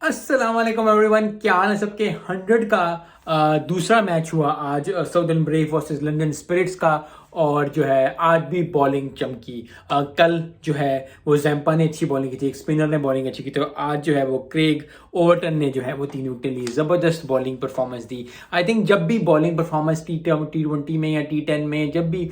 अस्सलाम वालेकुम एवरीवन, क्या हाल है सबके। 100 का दूसरा मैच हुआ आज Southern Brave versus London Spirits का। और जो है आज भी बॉलिंग चमकी। कल जो है वो जैम्पा ने अच्छी बॉलिंग की थी, एक स्पिनर ने बॉलिंग अच्छी की, तो आज जो है वो क्रेग ओवरटन ने जो है वो 3 विकेट ली, ज़बरदस्त bowling performance the. I think जब भी बॉलिंग परफॉर्मेंस T20 में या T10 में, जब भी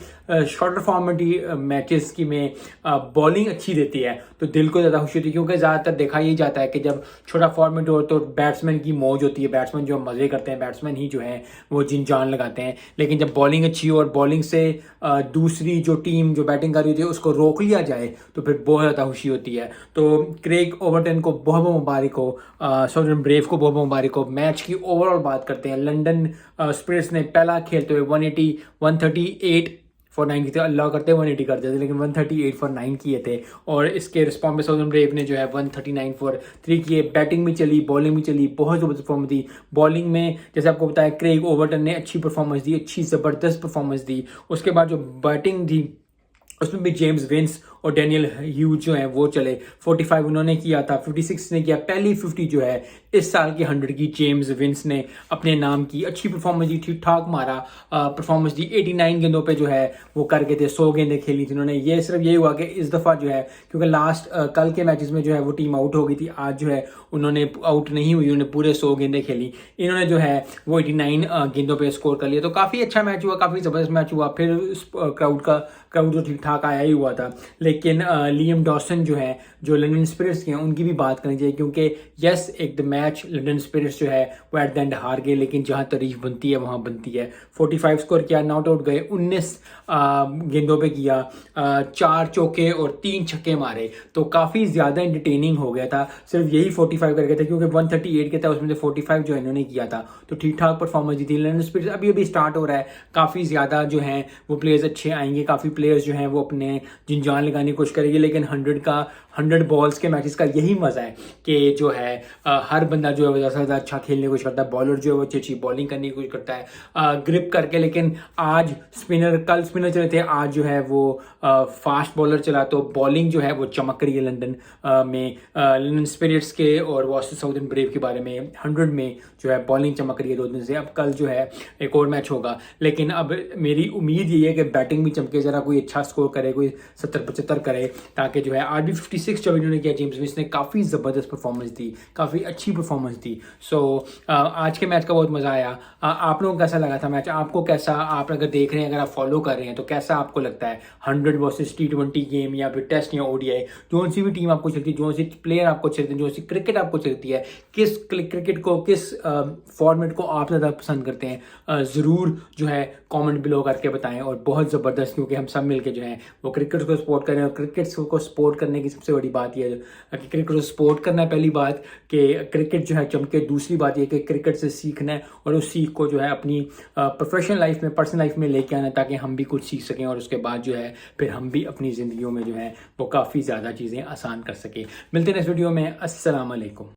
शॉर्टर फॉर्मेट मैचेस की में बॉलिंग अच्छी देती है तो दिल को ज़्यादा खुशी होती है, क्योंकि ज़्यादातर देखा यही जाता है कि जब छोटा फॉर्मेट हो तो बैट्समैन की मौज होती है, बैट्समैन जो मज़े करते हैं, बैट्समैन ही जो है वो जिन जान लगाते हैं। लेकिन जब बॉलिंग अच्छी हो और बॉलिंग से दूसरी जो टीम जो बैटिंग कर रही होती है उसको रोक लिया जाए तो फिर बहुत ज़्यादा खुशी होती है। तो क्रेग ओवरटन को बहुत बहुत मुबारक हो, साउदर्न ब्रेव को बहुत बहुत मुबारक हो। मैच की ओवरऑल बात करते हैं, लंदन स्पिरिट्स ने पहला खेलते हुए 138 फॉर 9 की थे, अल्लाह करते 180 करते थे, लेकिन 138 फॉर 9 किए थे। और इसके रिस्पॉन्स में साउदर्न ब्रेव ने जो है 139 फॉर 3 किए। बैटिंग भी चली, बॉलिंग भी चली, बहुत ज़बरदस्त परफॉर्मेंस दी। बॉलिंग में जैसे आपको बताया क्रेग ओवरटन ने अच्छी परफॉर्मेंस दी, अच्छी ज़बरदस्त परफॉर्मेंस दी। उसके बाद जो बैटिंग थी उसमें भी जेम्स विंस और डैनियल ह्यूज जो है वो चले। 45 उन्होंने किया था, 56 ने किया। पहली 50 जो है इस साल की 100 की जेम्स विंस ने अपने नाम की। अच्छी परफॉर्मेंस दी, ठीक ठाक मारा परफॉर्मेंस दी। 89 गेंदों पे जो है वो करके थे, 100 गेंदें खेली थी उन्होंने। ये सिर्फ यही हुआ कि इस दफ़ा जो है, क्योंकि लास्ट कल के मैचेस में जो है वो टीम आउट हो गई थी, आज जो है उन्होंने आउट नहीं हुई, उन्होंने पूरे 100 गेंदें खेली। इन्होंने जो है वो 89 गेंदों पे स्कोर कर लिया। तो काफ़ी अच्छा मैच हुआ, काफ़ी ज़बरदस्त मैच हुआ। फिर क्राउड तो ठीक ठाक आया ही हुआ था, लेकिन लियम डॉसन जो है, जो लंदन स्पिरिट्स के हैं, उनकी भी बात करनी चाहिए, क्योंकि यस एक द मैच लंदन स्पिरिट्स जो है वो एट द एंड हार गए, लेकिन जहां तारीफ बनती है वहां बनती है। 45 स्कोर किया, नॉट आउट गए, 19 गेंदों पे किया, 4 चौके और 3 छक्के मारे, तो काफ़ी ज़्यादा इंटरटेनिंग हो गया था। सिर्फ यही 45 कर गए थे, क्योंकि 138 के था, उसमें से 45 जो इन्होंने किया था, तो ठीक ठाक परफॉर्मेंस दी थी। लंदन स्पिरिट्स अभी अभी स्टार्ट हो रहा है, काफ़ी ज़्यादा जो है वो प्लेयर्स अच्छे आएंगे, काफ़ी प्लेयर्स जो हैं वो अपने जिन जान लगाने की कोशिश करेगी। लेकिन 100 बॉल्स के मैचेस का यही मजा है कि जो है हर बंदा जो है वो ज़्यादा से ज़्यादा अच्छा खेलने की कोशिश करता है, बॉलर जो है वो अच्छी अच्छी बॉलिंग करने की कोशिश करता है ग्रिप करके। लेकिन आज कल स्पिनर चले थे, आज जो है वो फास्ट बॉलर चला, तो बॉलिंग जो है वो चमक रही है लंदन में। लंदन स्पिरिट्स के और वर्सेस साउदर्न ब्रेव के बारे में 100 में जो है बॉलिंग चमक रही है 2 दिन से। अब कल जो है एक और मैच होगा, लेकिन अब मेरी उम्मीद ये है कि बैटिंग भी चमके, ज़रा कोई अच्छा स्कोर करे, कोई 70-75 करे, ताकि जो है आज भी 56 जब इन्होंने किया जेम्स विंस ने, काफ़ी ज़बरदस्त परफॉर्मेंस दी, काफ़ी अच्छी परफॉर्मेंस दी। सो आज के मैच का बहुत मज़ा आया। आप लोगों को कैसा लगा था मैच? आपको कैसा, आप अगर देख रहे हैं, अगर आप फॉलो कर रहे हैं, तो कैसा आपको लगता है 100 वर्सेस T20 गेम या फिर टेस्ट या ODI, जो सी भी टीम आपको चलती है, जो सी प्लेयर आपको चलते हैं, जो सी क्रिकेट आपको चलती है, किस क्रिकेट को, किस फॉर्मेट को आप ज़्यादा पसंद करते हैं, ज़रूर जो है कमेंट बिलो करके बताएं। और बहुत ज़बरदस्त, क्योंकि हम सब मिलके जो है वो क्रिकेट को सपोर्ट करें। और क्रिकेट को सपोर्ट करने की सबसे बड़ी बात यह है कि क्रिकेट को सपोर्ट करना है, पहली बात कि क्रिकेट जो है चमके। दूसरी बात यह कि क्रिकेट से सीखना है और उस सीख को जो है अपनी प्रोफेशनल लाइफ में, पर्सनल लाइफ में लेके आना है, ताकि हम भी कुछ सीख सकें और उसके बाद जो है फिर हम भी अपनी ज़िंदगियों में जो है वो काफ़ी ज़्यादा चीज़ें आसान कर सकें। मिलते हैं इस वीडियो में। अस्सलाम वालेकुम।